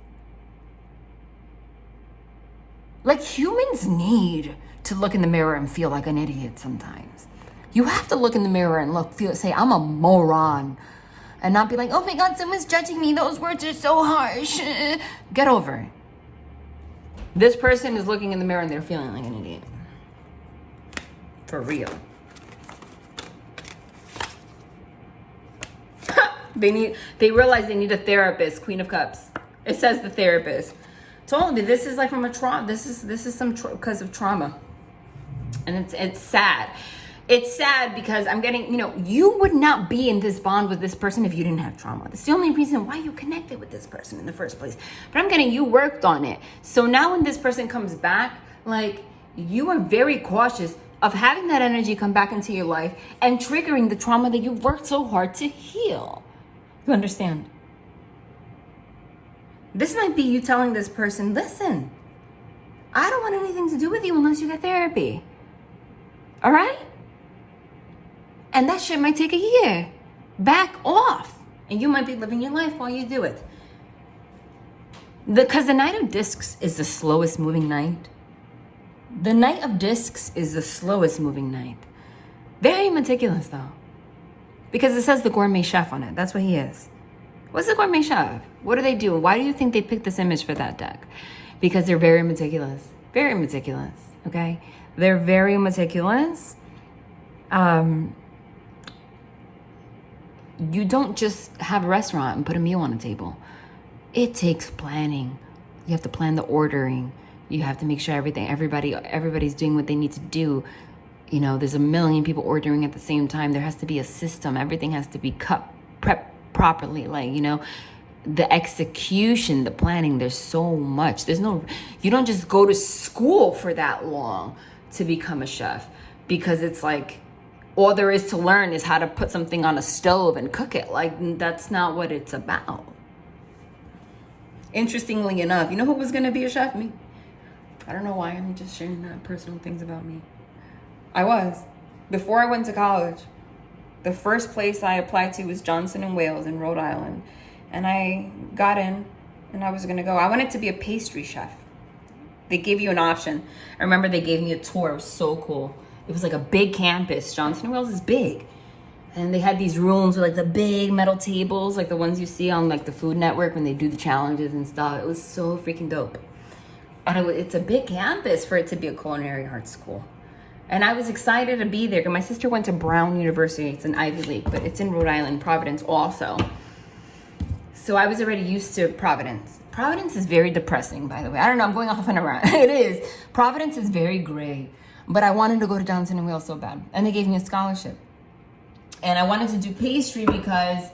Like, humans need to look in the mirror and feel like an idiot sometimes. You have to look in the mirror and say, I'm a moron. And not be like, oh my God, someone's judging me. Those words are so harsh. Get over it. This person is looking in the mirror and they're feeling like an idiot. For real. They realize they need a therapist. Queen of Cups. It says the therapist. Told you, this is like from a trauma. This is some because of trauma. And it's sad. It's sad because I'm getting, you know, you would not be in this bond with this person if you didn't have trauma. That's the only reason why you connected with this person in the first place. But I'm getting, you worked on it. So now when this person comes back, like, you are very cautious of having that energy come back into your life and triggering the trauma that you worked so hard to heal. You understand? This might be you telling this person, listen, I don't want anything to do with you unless you get therapy. All right? And that shit might take a year. Back off. And you might be living your life while you do it. Because the Knight of Discs is the slowest moving knight. The Knight of Discs is the slowest moving knight. Very meticulous though. Because it says the gourmet chef on it. That's what he is. What's the gourmet chef? What do they do? Why do you think they picked this image for that deck? Because they're very meticulous. Very meticulous. Okay? They're very meticulous. You don't just have a restaurant and put a meal on the table. It takes planning. You have to plan the ordering. You have to make sure everybody's doing what they need to do. You know, there's a million people ordering at the same time. There has to be a system. Everything has to be prepped properly. Like, you know, the execution, the planning, there's so much. You don't just go to school for that long to become a chef, because it's like, all there is to learn is how to put something on a stove and cook it. Like, that's not what it's about. Interestingly enough, you know who was going to be a chef? Me. I don't know why I'm just sharing that personal things about me. I was. Before I went to college, the first place I applied to was Johnson & Wales in Rhode Island. And I got in and I was going to go. I wanted to be a pastry chef. They gave you an option. I remember they gave me a tour. It was so cool. It was like a big campus. Johnson & Wales is big. And they had these rooms with like the big metal tables, like the ones you see on like the Food Network when they do the challenges and stuff. It was so freaking dope. And it's a big campus for it to be a culinary arts school. And I was excited to be there because my sister went to Brown University. It's an Ivy League, but it's in Rhode Island, Providence also. So I was already used to Providence. Providence is very depressing, by the way. I don't know, I'm going off and around. It is. Providence is very gray. But I wanted to go to Johnson & Wales so bad. And they gave me a scholarship. And I wanted to do pastry because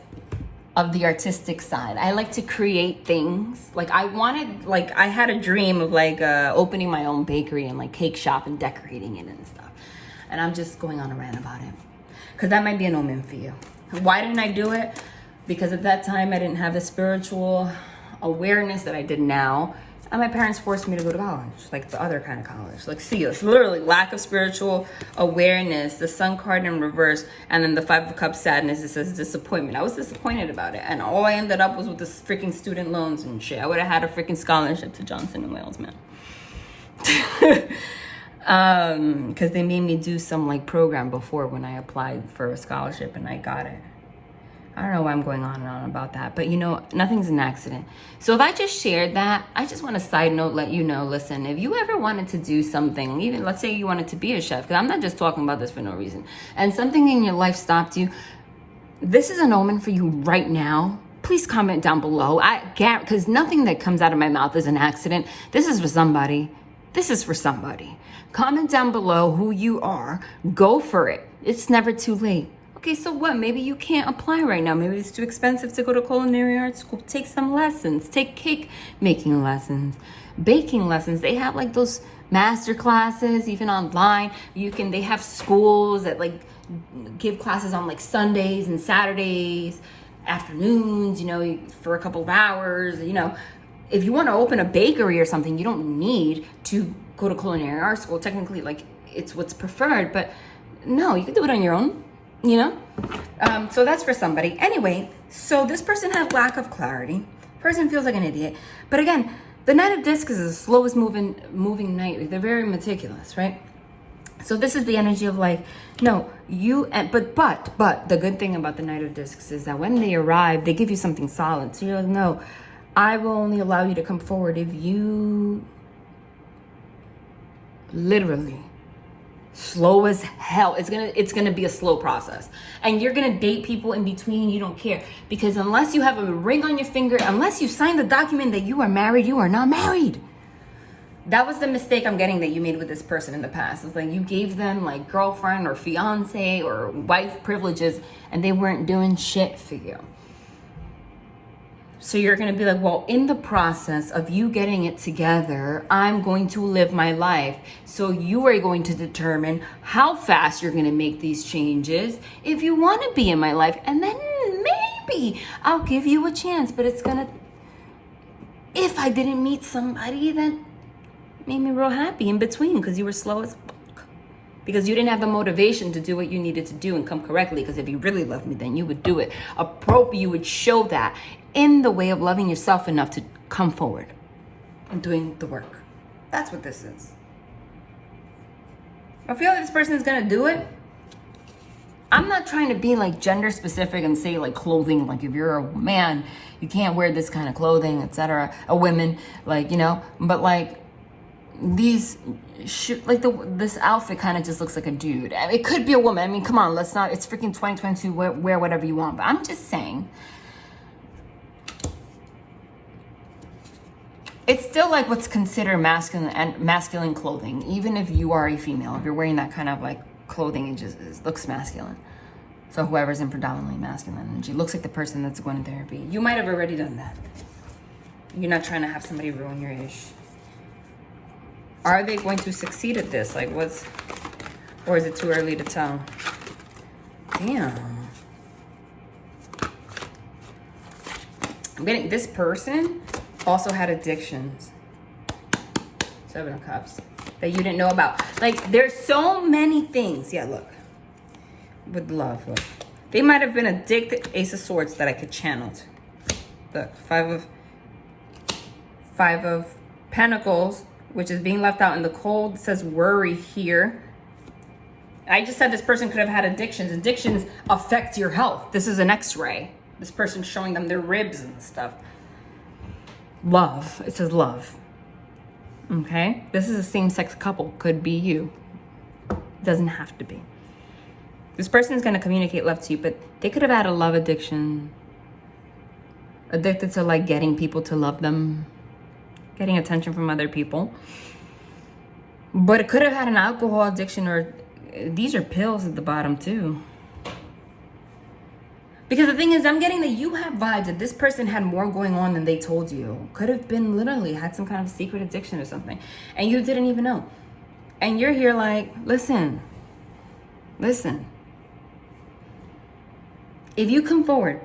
of the artistic side. I like to create things. Like, I had a dream of like opening my own bakery and like cake shop and decorating it and stuff. And I'm just going on a rant about it. Because that might be an omen for you. Why didn't I do it? Because at that time I didn't have the spiritual awareness that I did now. And my parents forced me to go to college, like the other kind of college. Like, see, it's literally lack of spiritual awareness, the Sun card in reverse, and then the Five of Cups sadness, it says disappointment. I was disappointed about it. And all I ended up was with this freaking student loans and shit. I would have had a freaking scholarship to Johnson & Wales, man. Because they made me do some like program before when I applied for a scholarship and I got it. I don't know why I'm going on and on about that, but you know, nothing's an accident. So if I just shared that, I just want to side note, let you know, listen, if you ever wanted to do something, even let's say you wanted to be a chef, because I'm not just talking about this for no reason, and something in your life stopped you, this is an omen for you right now. Please comment down below. Because nothing that comes out of my mouth is an accident. This is for somebody. This is for somebody. Comment down below who you are. Go for it. It's never too late. Okay, so what? Maybe you can't apply right now. Maybe it's too expensive to go to culinary arts school. Take some lessons. Take cake making lessons, baking lessons. They have like those master classes, even online. They have schools that like give classes on like Sundays and Saturdays, afternoons, for a couple of hours, If you want to open a bakery or something, you don't need to go to culinary art school. Technically, like, it's what's preferred, but no, you can do it on your own, So that's for somebody. Anyway, so this person had lack of clarity. Person feels like an idiot. But again, the Knight of Discs is the slowest moving knight. They're very meticulous, right? So this is the energy of like, no, but the good thing about the Knight of Discs is that when they arrive, they give you something solid. So you're like, no, I will only allow you to come forward if you literally slow as hell. It's gonna be a slow process, and you're gonna date people in between. You don't care, because unless you have a ring on your finger, unless you sign the document that you are married, you are not married. That was the mistake I'm getting that you made with this person in the past. It's like you gave them like girlfriend or fiance or wife privileges, and they weren't doing shit for you. So you're going to be like, well, in the process of you getting it together, I'm going to live my life. So you are going to determine how fast you're going to make these changes if you want to be in my life. And then maybe I'll give you a chance. But it's going to, if I didn't meet somebody that made me real happy in between, because you were slow as fuck. Because you didn't have the motivation to do what you needed to do and come correctly. Because if you really loved me, then you would do it. You would show that in the way of loving yourself enough to come forward and doing the work. That's what this is. I feel like this person is going to do it. I'm not trying to be like gender specific and say like clothing, like if you're a man, you can't wear this kind of clothing, etc. A woman, like, but like these this outfit kind of just looks like a dude. It could be a woman. I mean, come on, it's freaking 2022. Wear whatever you want. But I'm just saying, it's still like what's considered masculine clothing, even if you are a female. If you're wearing that kind of like clothing, it looks masculine. So whoever's in predominantly masculine energy looks like the person that's going to therapy. You might have already done that. You're not trying to have somebody ruin your ish. Are they going to succeed at this? Like or is it too early to tell? Damn. I'm getting this person also had addictions. 7 of Cups that you didn't know about. Like, there's so many things. Yeah, look. With love, look. They might have been addicted. Ace of Swords that I could channel. Look, Five of Pentacles, which is being left out in the cold. It says worry here. I just said this person could have had addictions. Addictions affect your health. This is an x-ray. This person's showing them their ribs and stuff. Love. It says love. Okay? This is a same-sex couple. Could be you. Doesn't have to be. This person is going to communicate love to you, but they could have had a love addiction. Addicted to like getting people to love them. Getting attention from other people. But it could have had an alcohol addiction, or these are pills at the bottom too. Because the thing is, I'm getting that you have vibes that this person had more going on than they told you. Could have been literally had some kind of secret addiction or something. And you didn't even know. And you're here like, listen. If you come forward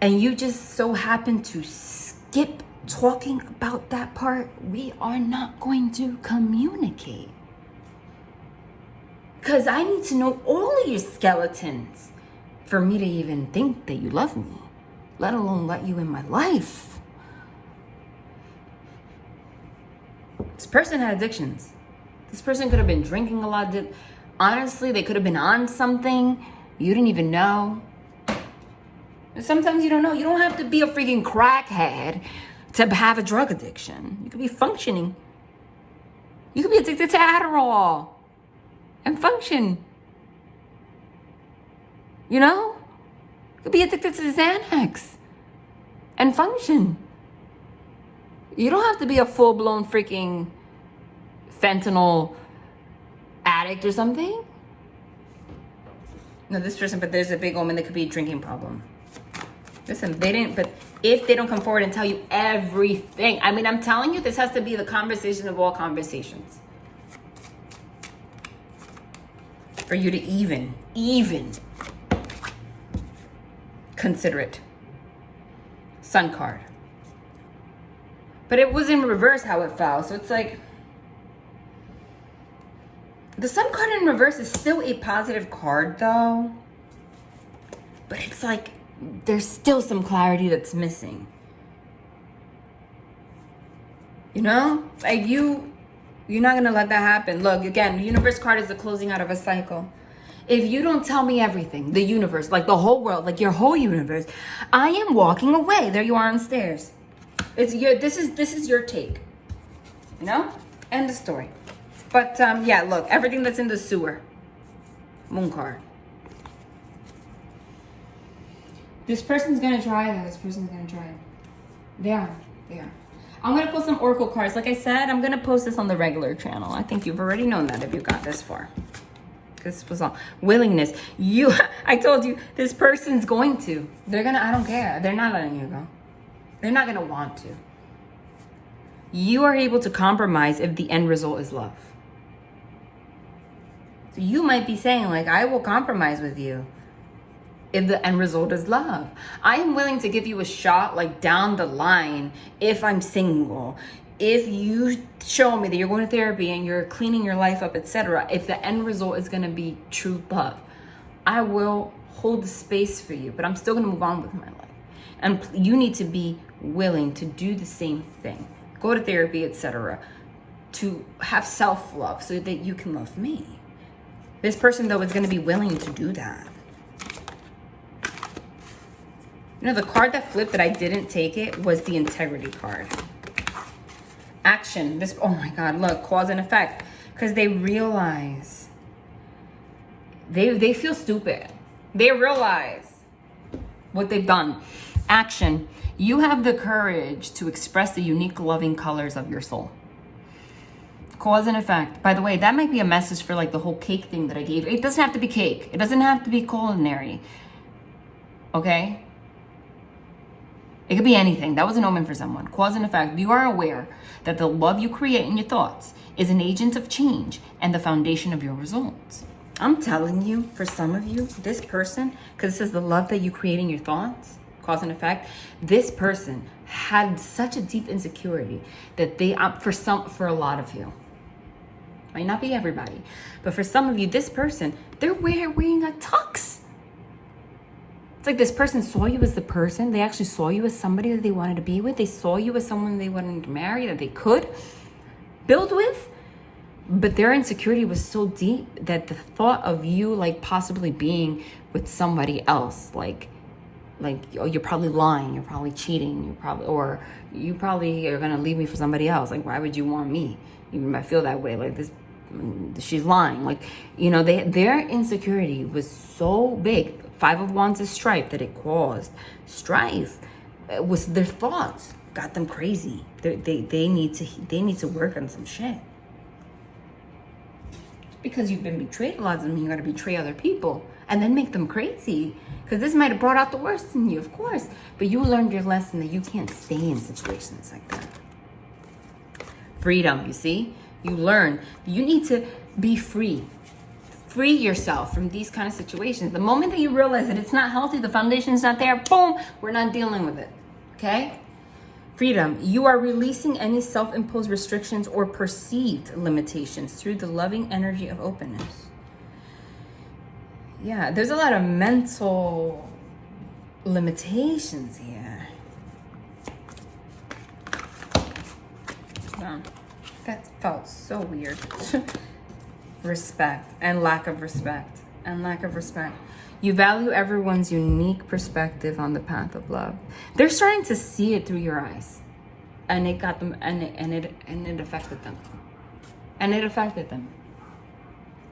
and you just so happen to skip talking about that part, we are not going to communicate. Because I need to know all of your skeletons for me to even think that you love me, let alone let you in my life. This person had addictions. This person could have been drinking a lot. Honestly, they could have been on something you didn't even know. And sometimes you don't know. You don't have to be a freaking crackhead to have a drug addiction. You could be functioning. You could be addicted to Adderall and function. You know? You could be addicted to Xanax and function. You don't have to be a full-blown freaking fentanyl addict or something. No, this person, but there's a big woman that could be a drinking problem. Listen, they didn't, but if they don't come forward and tell you everything, I mean, I'm telling you, this has to be the conversation of all conversations. For you to even consider it. Sun card. But it was in reverse how it fell. So it's like, the Sun card in reverse is still a positive card though. But it's like, there's still some clarity that's missing. You know? Like you're not gonna let that happen. Look, again, the universe card is the closing out of a cycle. If you don't tell me everything, the universe, like the whole world, like your whole universe, I am walking away. There you are on stairs. This is your take. You know? End of story. But yeah, look, everything that's in the sewer. Moon card. This person's gonna try that. This person's gonna try it. They are. I'm gonna post some oracle cards. Like I said, I'm gonna post this on the regular channel. I think you've already known that if you got this far. This was all willingness. I told you, this person's going to. I don't care. They're not letting you go. They're not gonna want to. You are able to compromise if the end result is love. So you might be saying like, I will compromise with you if the end result is love. I am willing to give you a shot like down the line if I'm single. If you show me that you're going to therapy and you're cleaning your life up, etc., if the end result is going to be true love, I will hold the space for you, but I'm still going to move on with my life. And you need to be willing to do the same thing. Go to therapy, etc., to have self-love so that you can love me. This person, though, is going to be willing to do that. You know, the card that flipped that I didn't take it was the integrity card. Action. Oh my God, look, cause and effect. Because they realize, they feel stupid. They realize what they've done. Action. You have the courage to express the unique loving colors of your soul. Cause and effect. By the way, that might be a message for like the whole cake thing that I gave. It doesn't have to be cake. It doesn't have to be culinary. Okay? It could be anything. That was an omen for someone. Cause and effect. You are aware that the love you create in your thoughts is an agent of change and the foundation of your results. I'm telling you, for some of you, this person, because it says the love that you create in your thoughts, cause and effect, this person had such a deep insecurity that they, for a lot of you, might not be everybody, but for some of you, this person, they're wearing a tux. It's like this person saw you as the person. They actually saw you as somebody that they wanted to be with. They saw you as someone they wanted to marry, that they could build with. But their insecurity was so deep that the thought of you like possibly being with somebody else, like oh, you're probably lying, you're probably cheating, you probably are gonna leave me for somebody else. Like, why would you want me? You might feel that way. Like this, she's lying. Like, you know, their insecurity was so big. 5 of Wands is strife, that it caused strife. It was their thoughts got them crazy. They need to work on some shit. Because you've been betrayed a lot doesn't mean you gotta betray other people and then make them crazy. Because this might have brought out the worst in you, of course. But you learned your lesson that you can't stay in situations like that. Freedom, you see? You learn. You need to be free. Free yourself from these kind of situations. The moment that you realize that it's not healthy, the foundation is not there, boom, we're not dealing with it. Okay? Freedom. You are releasing any self-imposed restrictions or perceived limitations through the loving energy of openness. Yeah, there's a lot of mental limitations here. Wow. That felt so weird. Respect and lack of respect. You value everyone's unique perspective on the path of love. They're starting to see it through your eyes. And it got them, and it affected them. And it affected them.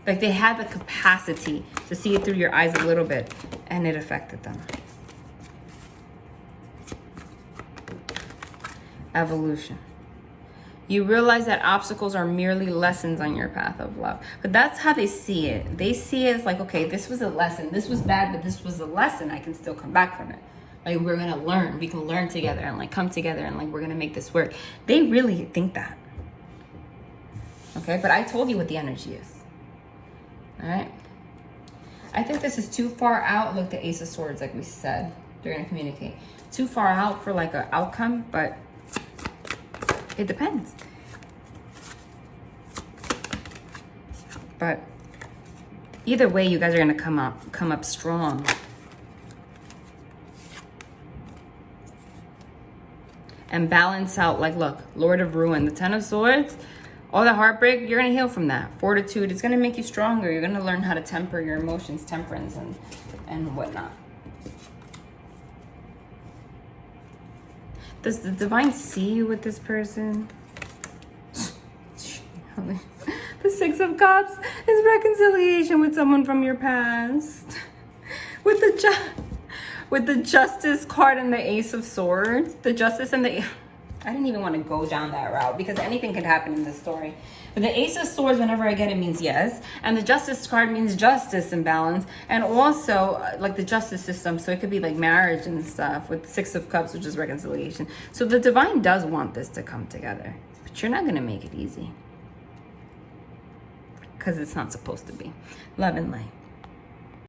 Like they had the capacity to see it through your eyes a little bit, and it affected them. Evolution. You realize that obstacles are merely lessons on your path of love. But that's how they see it. They see it as like, okay, this was a lesson. This was bad, but this was a lesson. I can still come back from it. Like, we're gonna learn. We can learn together and like come together and like we're gonna make this work. They really think that. Okay, but I told you what the energy is. All right. I think this is too far out. Look, the Ace of Swords, like we said, they're gonna communicate. Too far out for like an outcome, but it depends. But either way, you guys are gonna come up strong. And balance out, like, look, Lord of Ruin, the Ten of Swords, all the heartbreak, you're gonna heal from that. Fortitude, it's gonna make you stronger. You're gonna learn how to temper your emotions, temperance and whatnot. Does the divine see you with this person? The Six of Cups is reconciliation with someone from your past. With the Justice card and the Ace of Swords, the Justice and the... I didn't even want to go down that route because anything could happen in this story. But the Ace of Swords, whenever I get it, means yes. And the Justice card means justice and balance. And also, like, the justice system. So it could be like marriage and stuff with Six of Cups, which is reconciliation. So the divine does want this to come together. But you're not going to make it easy. Because it's not supposed to be. Love and light.